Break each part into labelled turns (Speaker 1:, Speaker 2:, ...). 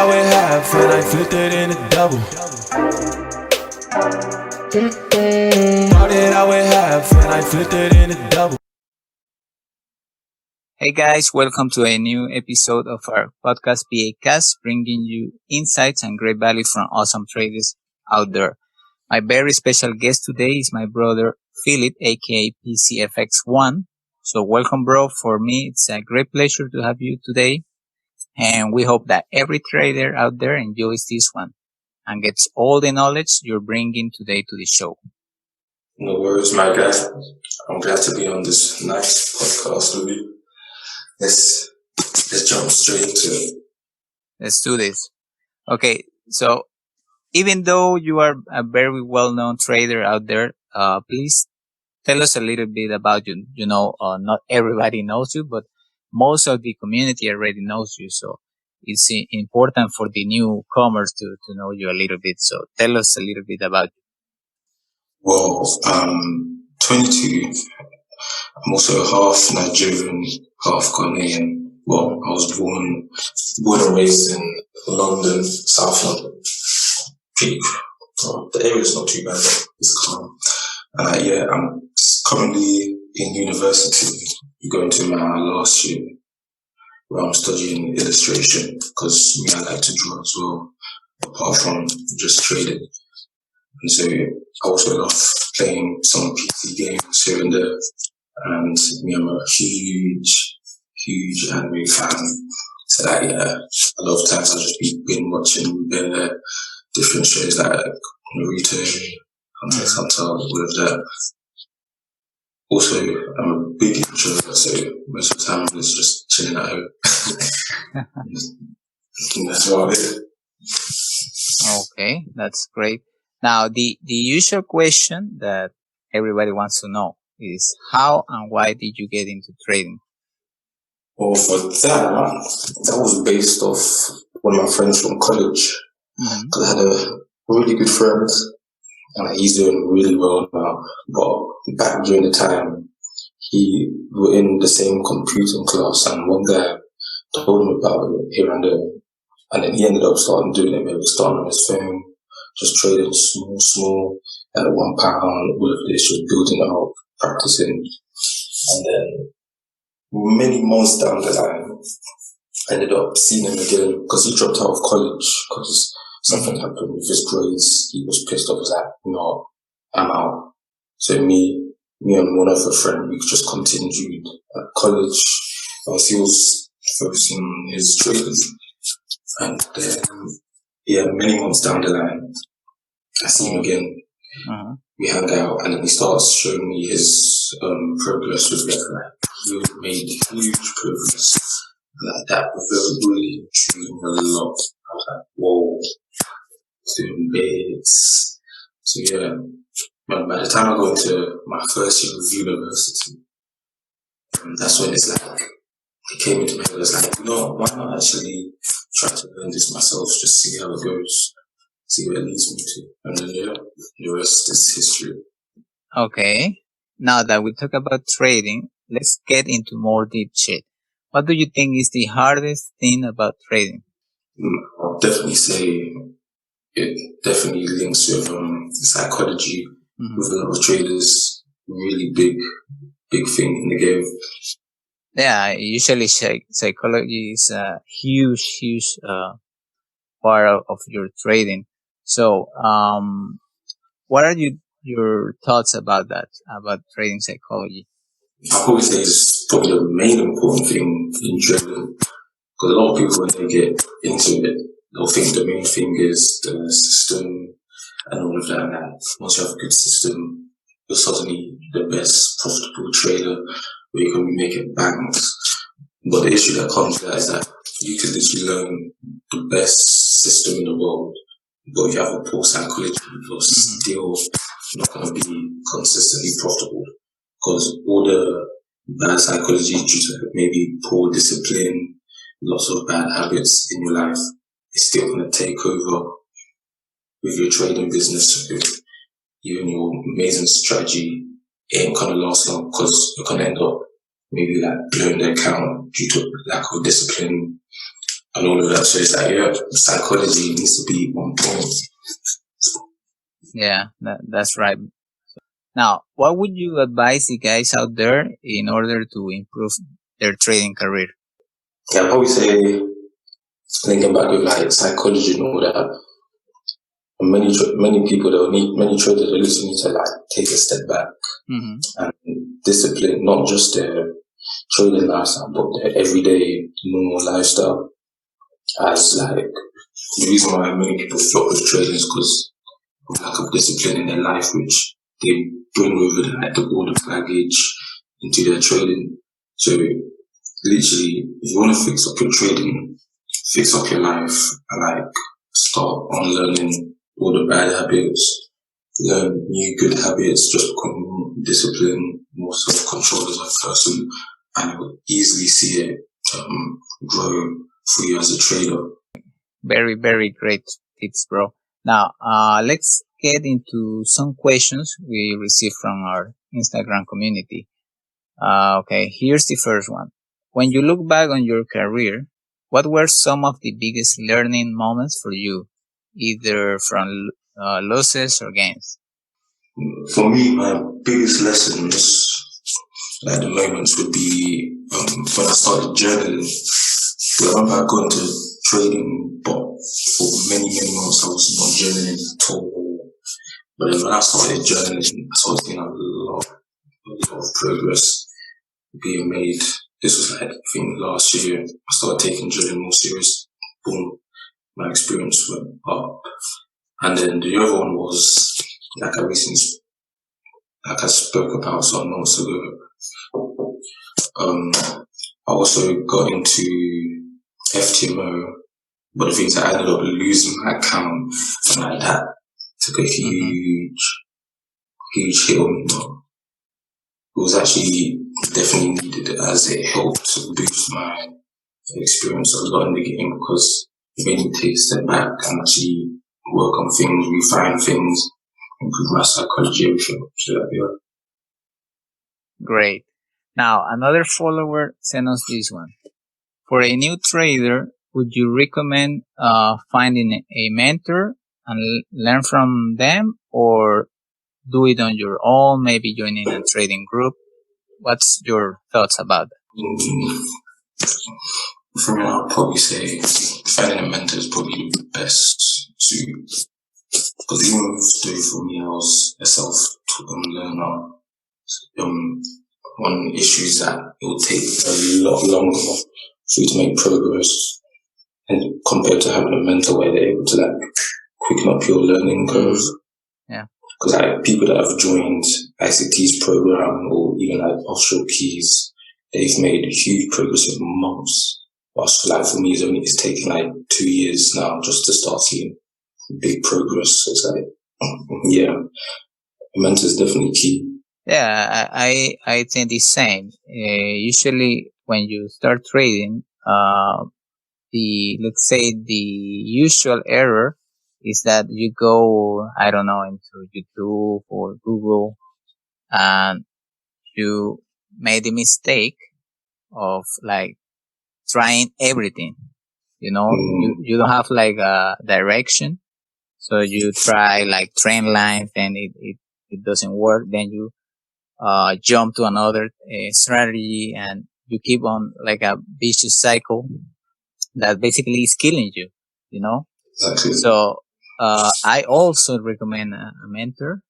Speaker 1: out with half and I flipped it in a double. Started out with half and I flipped it in a double.
Speaker 2: Hey guys, welcome to a new episode of our podcast PAcast, bringing you insights and great value from awesome traders out there. My very special guest today is my brother Philip, aka PCFX1. So welcome, bro. For me, it's a great pleasure to have you today, and we hope that every trader out there enjoys this one and gets all the knowledge you're bringing today to the show.
Speaker 3: No worries, my guy. I'm glad to be on this nice podcast with you. Let's jump straight into it.
Speaker 2: Let's do this. Okay, so even though you are a very well-known trader out there, please tell us a little bit about you. Not everybody knows you, but most of the community already knows you. So it's important for the newcomers to know you a little bit. So tell us a little bit about you.
Speaker 3: Well, 22. I'm also half Nigerian, half Ghanaian. Well, I was born and raised in London, South London. The area's not too bad. It's calm. I'm currently in university, going to my last year, where I'm studying illustration, because I like to draw as well, apart from just trading. And so I also love playing some PC games here and there. And I'm a huge anime fan. So a lot of times I'll just be watching different shows like Naruto, Hunter x Hunter, all of that. Also, I'm a big introvert, so most of the time I'm just chilling at home. That's about it.
Speaker 2: Okay, that's great. Now, the usual question that everybody wants to know is how and why did you get into trading?
Speaker 3: Well, for that was based off one of my friends from college. Because I had a really good friend, and he's doing really well now. But back during the time, we were in the same computing class, and one guy told him about it here and there. And then he ended up starting doing it, maybe starting on his phone, just trading small, at £1, all of this, just building it up, practicing. And then many months down the line, I ended up seeing him again because he dropped out of college because something happened with his grades. He was pissed off. He was like, no, I'm out. So me and one other friend, we just continued at college whilst he was focusing on his trading. And then, many months down the line, I see him again. We hang out, and then he starts showing me his progress with he made huge progress. That really intrigued me a lot. I was like, whoa, he's doing bits. So but by the time I go into my first year of university, that's when it's like, it came into my head. It's like, why not actually try to learn this myself, just see how it goes, see where it leads me to. And then, the rest is history.
Speaker 2: Okay. Now that we talk about trading, let's get into more deep shit. What do you think is the hardest thing about trading?
Speaker 3: I'll definitely say it definitely links with psychology. With a lot of traders, really big thing in the game.
Speaker 2: Yeah, usually psychology is a huge part of your trading. So, what are your thoughts about that, about trading psychology?
Speaker 3: I always say it's probably the main important thing in trading, because a lot of people, when they get into it, they'll think the main thing is the system and all of that. And once you have a good system, you're suddenly the best profitable trader where you can be making banks. But the issue that comes with that is that you can literally learn the best system in the world, but if you have a poor psychology, you're still not going to be consistently profitable, because all the bad psychology due to maybe poor discipline, lots of bad habits in your life, is still going to take over with your trading business. Even your amazing strategy ain't going to last long, because you're going to end up maybe like blowing the account due to lack of discipline, and all of that. So it's like, yeah, psychology needs to be on point.
Speaker 2: Yeah, that's right. Now, what would you advise the guys out there in order to improve their trading career?
Speaker 3: Yeah, I'd probably say, thinking back with like psychology and all that, many people that need, many traders at least need to like take a step back and discipline not just their trading lifestyle but their everyday normal lifestyle. As like the reason why many people flop with trading is because of lack of discipline in their life, which they bring over like all the baggage into their trading. So literally, if you want to fix up your trading, fix up your life, and like start unlearning all the bad habits, learn new good habits, just become more disciplined, more self-controlled as a person, and you will easily see it grow for you as a trader.
Speaker 2: Very, very great tips, bro. Now, let's get into some questions we received from our Instagram community. Okay, here's the first one. When you look back on your career, what were some of the biggest learning moments for you, either from losses or gains?
Speaker 3: For me, my biggest lessons at the moments would be when I started journaling. I remember I got into trading, but for many months I was not journaling at all. But then when I started journaling, I started seeing a lot of progress being made. This was like, I think last year, I started taking journaling more serious. Boom, my experience went up. And then the other one was, like I spoke about some months ago, I also got into FTMO, but the thing is I ended up losing my account, and like that took a huge hit on me. It was actually definitely needed as it helped to boost my experience a lot in the game, because it made me take a step back and actually work on things, refine things, improve my psychology, everything. So yeah.
Speaker 2: Great. Now, another follower sent us this one. For a new trader, would you recommend finding a mentor and learn from them, or do it on your own, maybe joining a trading group? What's your thoughts about that?
Speaker 3: For me, I'll probably say finding a mentor is probably the best suit. Because even for me, I was a self-learner on issues that it will take a lot longer for you to make progress, and compared to having a mentor where they're able to like quicken up your learning curve.
Speaker 2: Yeah.
Speaker 3: Because like people that have joined ICT's program or even like offshore keys, they've made huge progress in months. Whilst like for me, it's taken like 2 years now just to start seeing big progress. So it's like, yeah, a mentor is definitely key.
Speaker 2: Yeah, I think the same. Usually when you start trading, let's say the usual error is that you go, I don't know, into YouTube or Google, and you made the mistake of like trying everything. You don't have like a direction, so you try like trend lines and it doesn't work. Then you jump to another strategy, and you keep on like a vicious cycle that basically is killing you,
Speaker 3: Exactly.
Speaker 2: So I also recommend a mentor.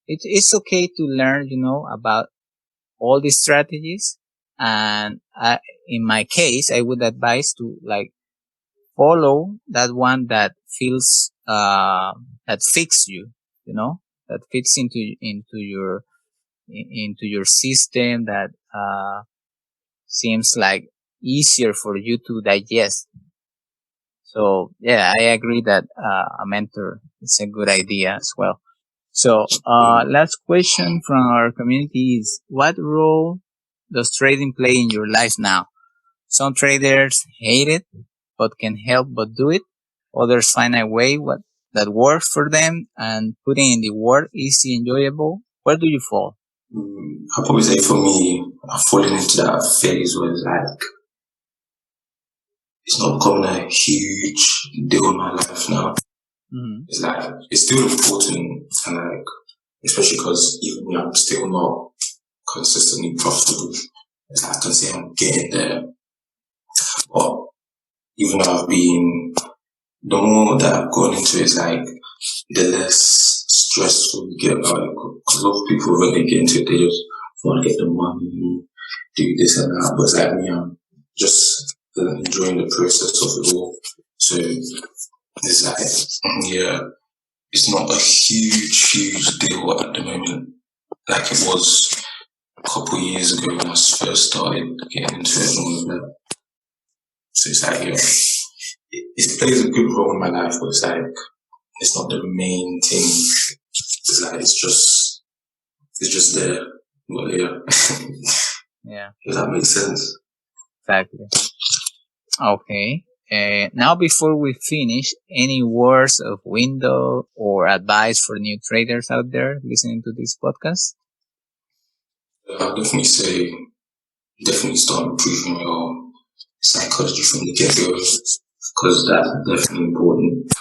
Speaker 2: It's okay to learn, about all these strategies. And in my case, I would advise to like follow that one that feels, that fits you, that fits into your system, that seems like easier for you to digest. So yeah, I agree that a mentor is a good idea as well. So last question from our community is, what role does trading play in your life now? Some traders hate it but can help but do it. Others find a way that works for them, and putting in the work is enjoyable. Where do you fall?
Speaker 3: I'll probably say for me, I've fallen into that phase where it's like it's not becoming a huge deal in my life now. It's like, it's still important, and like, especially because even when I'm still not consistently profitable, it's like I can say I'm getting there. But even though the more that I've gone into it, it's like, the less stressful you get about it. Because a lot of people, when they get into it, they just want to get the money, do this and that. But it's like me, I'm just enjoying the process of it all. So it's like, yeah, it's not a huge deal at the moment, like it was a couple of years ago when I first started getting into it and all of that. So it's like, yeah, it plays a good role in my life, but it's like, it's not the main thing. It's like, it's just there. But yeah.
Speaker 2: Yeah.
Speaker 3: Does that make sense?
Speaker 2: Exactly. Okay. Now, before we finish, any words of window or advice for new traders out there listening to this podcast?
Speaker 3: I'll definitely say, definitely start improving your psychology from the get-go, because that's definitely important.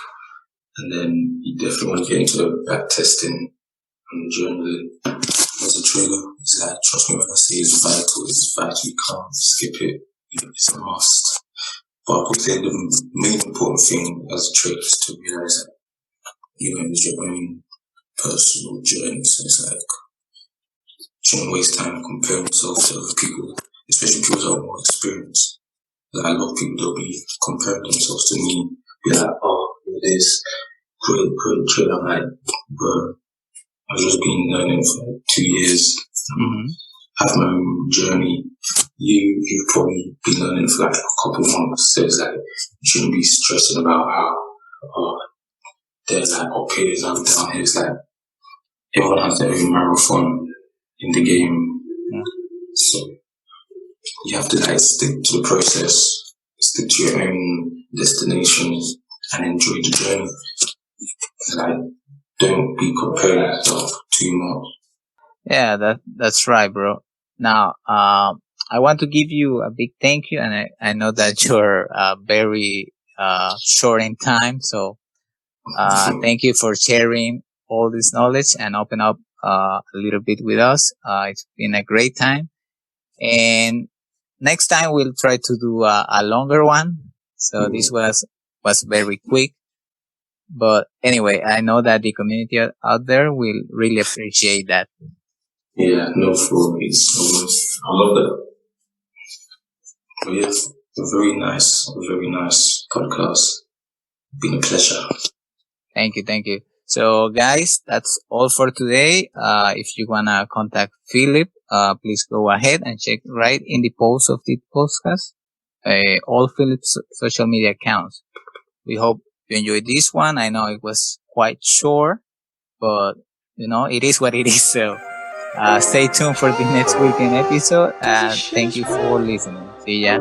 Speaker 3: And then you definitely want to get into back testing and journaling as a trader. It's like, trust me when I say it's vital. It's vital. You can't skip it. It's a must. But I would say the main important thing as a trader is to realize that it's your own personal journey. So it's like, shouldn't waste time comparing yourself to other people, especially people that are more experienced. Like, a lot of people, they'll be comparing themselves to me, be like, oh, you're this great trader. I'm like, bro, I've just been learning for like 2 years. Have my own journey. You've probably been learning for like a couple months. So it's like, you shouldn't be stressing about how, there's like up here, I'm down here. It's like, everyone has their own marathon in the game. So you have to like stick to the process, stick to your own destination, and enjoy the journey. Like, don't be comparing yourself too much.
Speaker 2: Yeah, that's right, bro. Now, I want to give you a big thank you, and I know that you're very short in time, so thank you for sharing all this knowledge and open up a little bit with us. It's been a great time, and next time we'll try to do a longer one. So this was very quick. But anyway, I know that the community out there will really appreciate that.
Speaker 3: Yeah, no, for it's I love that. But yeah, a very nice podcast. Been a pleasure.
Speaker 2: Thank you. So guys, that's all for today. If you wanna contact Philip, please go ahead and check right in the post of the podcast, all Philip's social media accounts. We hope you enjoyed this one. I know it was quite short, but it is what it is. So, stay tuned for the next weekend episode, and thank you for listening. See ya.